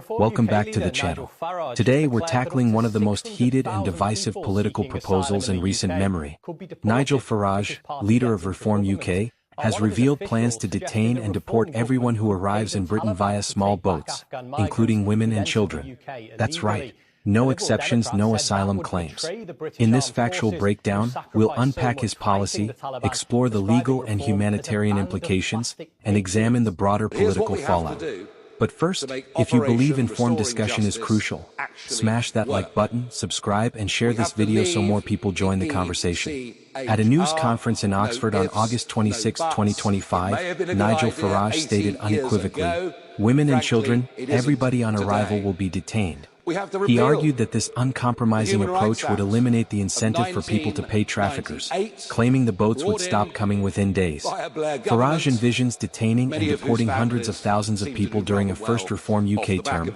welcome back to the channel. Today we're tackling one of the most heated and divisive political proposals in recent memory. Nigel Farage, leader of Reform UK, has revealed plans to detain and deport everyone who arrives in Britain via small boats, including women and children. That's right. No exceptions, no asylum claims. In this factual breakdown, we'll unpack his policy, explore the legal and humanitarian implications, and examine the broader political fallout. But first, if you believe informed discussion is crucial, smash that like button, subscribe, and share this video so more people join the conversation. At a news conference in Oxford on August 26, 2025, Nigel Farage stated unequivocally, "Women and children, everybody on arrival will be detained." He argued that this uncompromising approach would eliminate the incentive for people to pay traffickers, claiming the boats would stop coming within days. Farage envisions detaining and deporting hundreds of thousands of people during a first Reform UK term,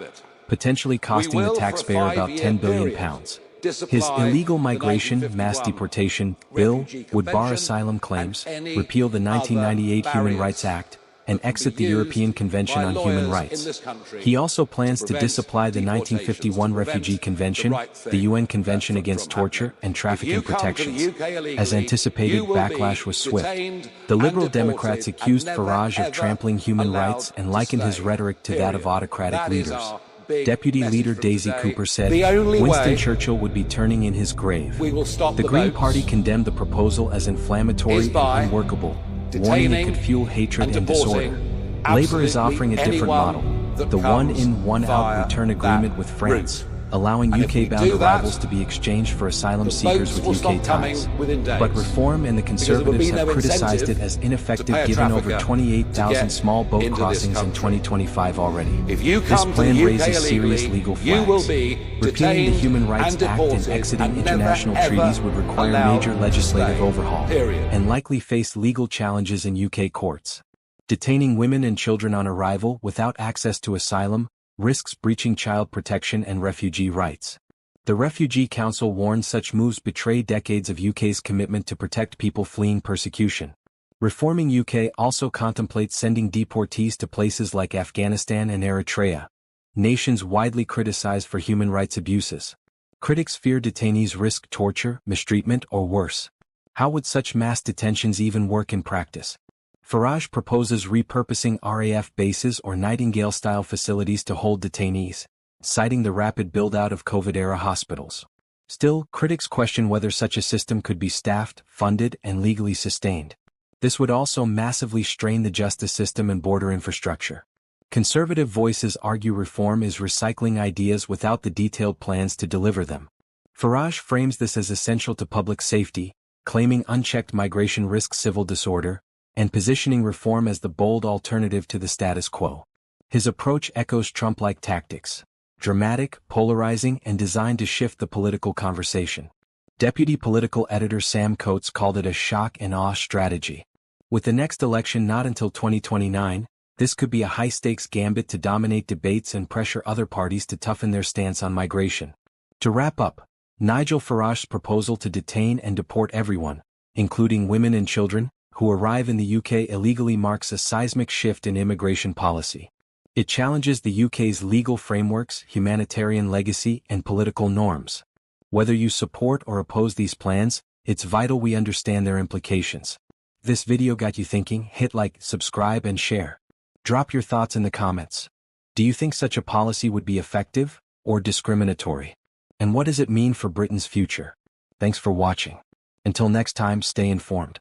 potentially costing the taxpayer about £10 billion. His illegal migration, mass deportation bill would bar asylum claims, repeal the 1998 Human Rights Act, and exit the European Convention on Human Rights. He also plans to disapply the 1951 Refugee Convention, the UN Convention Against Torture and Trafficking Protections. As anticipated, backlash was swift. The Liberal Democrats accused Farage of trampling human rights and likened his rhetoric to that of autocratic leaders. Deputy Leader Daisy Cooper said, Winston Churchill would be turning in his grave. The Green Party condemned the proposal as inflammatory and unworkable, warning it could fuel hatred and disorder. Labour is offering a different model, the one-in, one-out return agreement with France, allowing UK-bound arrivals to be exchanged for asylum seekers with UK ties. But Reform and the Conservatives have criticised it as ineffective, given over 28,000 small boat crossings in 2025 already. This plan raises serious legal flags. Repealing the Human Rights Act and exiting international treaties would require major legislative overhaul, and likely face legal challenges in UK courts. Detaining women and children on arrival without access to asylum risks breaching child protection and refugee rights. The Refugee Council warns such moves betray decades of UK's commitment to protect people fleeing persecution. Reforming UK also contemplates sending deportees to places like Afghanistan and Eritrea, nations widely criticized for human rights abuses. Critics fear detainees risk torture, mistreatment, or worse. How would such mass detentions even work in practice? Farage proposes repurposing RAF bases or Nightingale-style facilities to hold detainees, citing the rapid build-out of COVID-era hospitals. Still, critics question whether such a system could be staffed, funded, and legally sustained. This would also massively strain the justice system and border infrastructure. Conservative voices argue reform is recycling ideas without the detailed plans to deliver them. Farage frames this as essential to public safety, claiming unchecked migration risks civil disorder, and positioning reform as the bold alternative to the status quo. His approach echoes Trump-like tactics, dramatic, polarizing, and designed to shift the political conversation. Deputy political editor Sam Coates called it a shock and awe strategy. With the next election not until 2029, this could be a high-stakes gambit to dominate debates and pressure other parties to toughen their stance on migration. To wrap up, Nigel Farage's proposal to detain and deport everyone, including women and children, who arrive in the UK illegally marks a seismic shift in immigration policy. It challenges the UK's legal frameworks, humanitarian legacy, and political norms. Whether you support or oppose these plans, it's vital we understand their implications. If this video got you thinking, hit like, subscribe, and share. Drop your thoughts in the comments. Do you think such a policy would be effective or discriminatory? And what does it mean for Britain's future? Thanks for watching. Until next time, stay informed.